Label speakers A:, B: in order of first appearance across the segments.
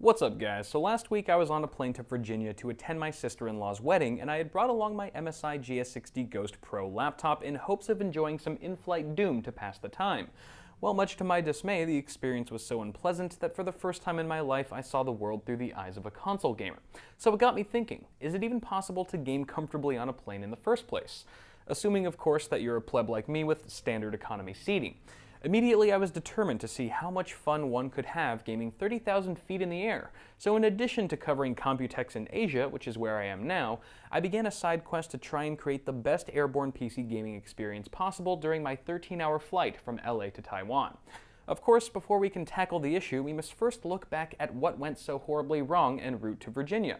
A: What's up, guys? So last week I was on a plane to Virginia to attend my sister-in-law's wedding, and I had brought along my MSI GS60 Ghost Pro laptop in hopes of enjoying some in-flight Doom to pass the time. Well, much to my dismay, the experience was so unpleasant that for the first time in my life I saw the world through the eyes of a console gamer. So it got me thinking, is it even possible to game comfortably on a plane in the first place? Assuming, of course, that you're a pleb like me with standard economy seating. Immediately, I was determined to see how much fun one could have gaming 30,000 feet in the air. So in addition to covering Computex in Asia, which is where I am now, I began a side quest to try and create the best airborne PC gaming experience possible during my 13-hour flight from LA to Taiwan. Of course, before we can tackle the issue, we must first look back at what went so horribly wrong en route to Virginia.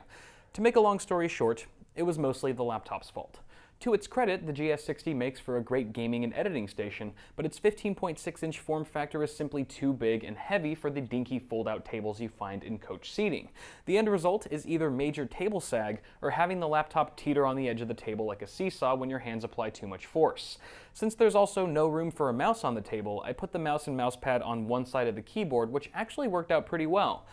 A: To make a long story short, it was mostly the laptop's fault. To its credit, the GS60 makes for a great gaming and editing station, but its 15.6-inch form factor is simply too big and heavy for the dinky fold-out tables you find in coach seating. The end result is either major table sag or having the laptop teeter on the edge of the table like a seesaw when your hands apply too much force. Since there's also no room for a mouse on the table, I put the mouse and mousepad on one side of the keyboard, which actually worked out pretty well.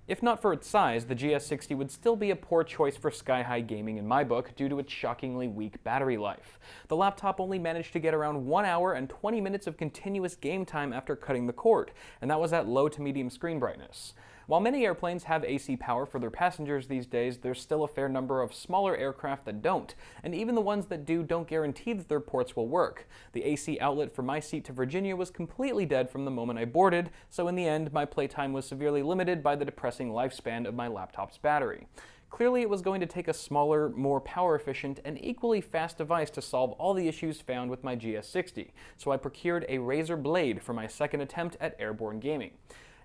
A: If not for its size, the GS60 would still be a poor choice for sky-high gaming in my book due to its shockingly weak battery life. The laptop only managed to get around 1 hour and 20 minutes of continuous game time after cutting the cord, and that was at low to medium screen brightness. While many airplanes have AC power for their passengers these days, there's still a fair number of smaller aircraft that don't, and even the ones that do don't guarantee that their ports will work. The AC outlet for my seat to Virginia was completely dead from the moment I boarded, so in the end, my playtime was severely limited by the depressing lifespan of my laptop's battery. Clearly, it was going to take a smaller, more power-efficient, and equally fast device to solve all the issues found with my GS60, so I procured a Razer Blade for my second attempt at airborne gaming.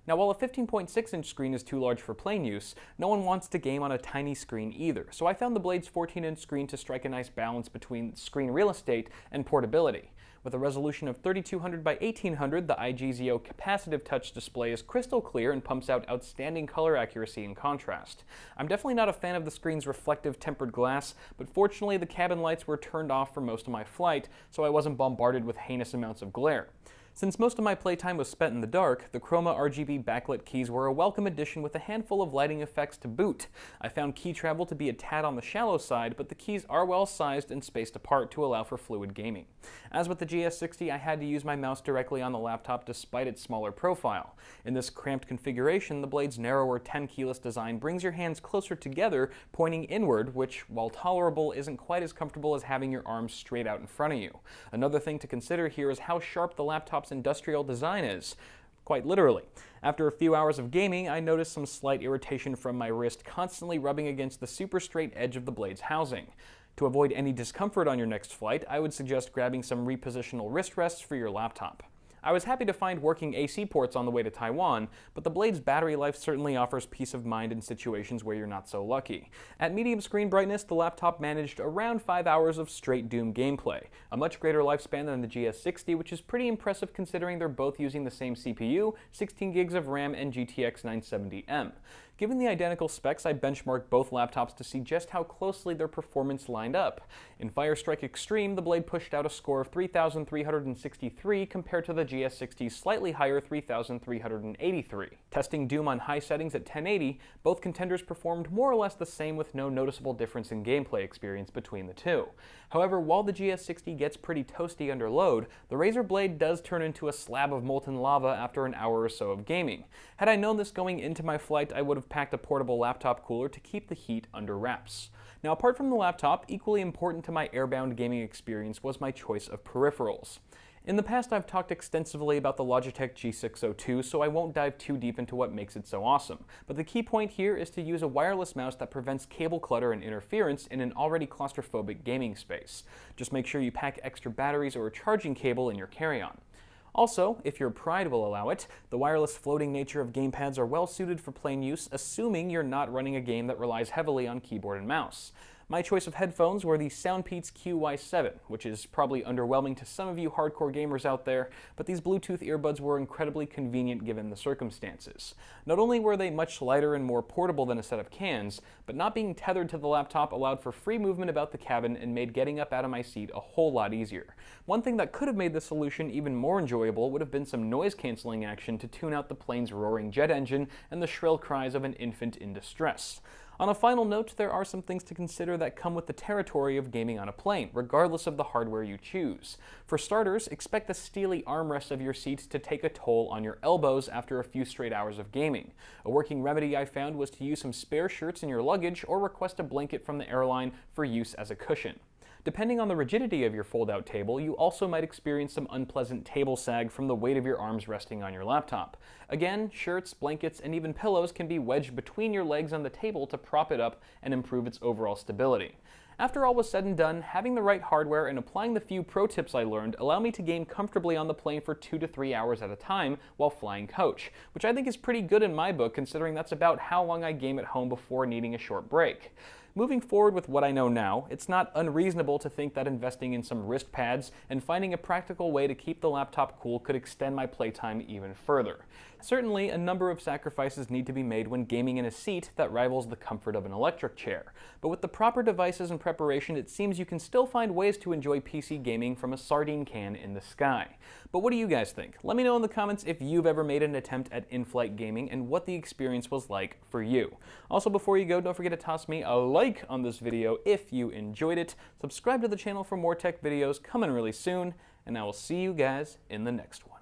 A: Now, while a 15.6-inch screen is too large for plane use, no one wants to game on a tiny screen either, so I found the Blade's 14-inch screen to strike a nice balance between screen real estate and portability. With a resolution of 3200 by 1800, the IGZO capacitive touch display is crystal clear and pumps out outstanding color accuracy and contrast. I'm definitely not a fan of the screen's reflective tempered glass, but fortunately the cabin lights were turned off for most of my flight, so I wasn't bombarded with heinous amounts of glare. Since most of my playtime was spent in the dark, the Chroma RGB backlit keys were a welcome addition with a handful of lighting effects to boot. I found key travel to be a tad on the shallow side, but the keys are well sized and spaced apart to allow for fluid gaming. As with the GS60, I had to use my mouse directly on the laptop despite its smaller profile. In this cramped configuration, the Blade's narrower 10-keyless design brings your hands closer together, pointing inward, which, while tolerable, isn't quite as comfortable as having your arms straight out in front of you. Another thing to consider here is how sharp the laptop's industrial design is. Quite literally. After a few hours of gaming, I noticed some slight irritation from my wrist constantly rubbing against the super straight edge of the Blade's housing. To avoid any discomfort on your next flight, I would suggest grabbing some repositional wrist rests for your laptop. I was happy to find working AC ports on the way to Taiwan, but the Blade's battery life certainly offers peace of mind in situations where you're not so lucky. At medium screen brightness, the laptop managed around 5 hours of straight Doom gameplay, a much greater lifespan than the GS60, which is pretty impressive considering they're both using the same CPU, 16 gigs of RAM, and GTX 970M. Given the identical specs, I benchmarked both laptops to see just how closely their performance lined up. In Firestrike Extreme, the Blade pushed out a score of 3,363 compared to the GS60's slightly higher 3,383. Testing Doom on high settings at 1080, both contenders performed more or less the same with no noticeable difference in gameplay experience between the two. However, while the GS60 gets pretty toasty under load, the Razer Blade does turn into a slab of molten lava after an hour or so of gaming. Had I known this going into my flight, I would have packed a portable laptop cooler to keep the heat under wraps. Now, apart from the laptop, equally important to my airbound gaming experience was my choice of peripherals. In the past, I've talked extensively about the Logitech G602, so I won't dive too deep into what makes it so awesome. But the key point here is to use a wireless mouse that prevents cable clutter and interference in an already claustrophobic gaming space. Just make sure you pack extra batteries or a charging cable in your carry-on. Also, if your pride will allow it, the wireless floating nature of gamepads are well suited for plane use, assuming you're not running a game that relies heavily on keyboard and mouse. My choice of headphones were the Soundpeats QY7, which is probably underwhelming to some of you hardcore gamers out there, but these Bluetooth earbuds were incredibly convenient given the circumstances. Not only were they much lighter and more portable than a set of cans, but not being tethered to the laptop allowed for free movement about the cabin and made getting up out of my seat a whole lot easier. One thing that could have made the solution even more enjoyable would have been some noise cancelling action to tune out the plane's roaring jet engine and the shrill cries of an infant in distress. On a final note, there are some things to consider that come with the territory of gaming on a plane, regardless of the hardware you choose. For starters, expect the steely armrests of your seats to take a toll on your elbows after a few straight hours of gaming. A working remedy I found was to use some spare shirts in your luggage or request a blanket from the airline for use as a cushion. Depending on the rigidity of your fold-out table, you also might experience some unpleasant table sag from the weight of your arms resting on your laptop. Again, shirts, blankets, and even pillows can be wedged between your legs on the table to prop it up and improve its overall stability. After all was said and done, having the right hardware and applying the few pro tips I learned allow me to game comfortably on the plane for 2 to 3 hours at a time while flying coach, which I think is pretty good in my book considering that's about how long I game at home before needing a short break. Moving forward with what I know now, it's not unreasonable to think that investing in some wrist pads and finding a practical way to keep the laptop cool could extend my playtime even further. Certainly, a number of sacrifices need to be made when gaming in a seat that rivals the comfort of an electric chair. But with the proper devices and preparation, it seems you can still find ways to enjoy PC gaming from a sardine can in the sky. But what do you guys think? Let me know in the comments if you've ever made an attempt at in-flight gaming and what the experience was like for you. Also, before you go, don't forget to toss me a like on this video if you enjoyed it. Subscribe to the channel for more tech videos coming really soon, and I will see you guys in the next one.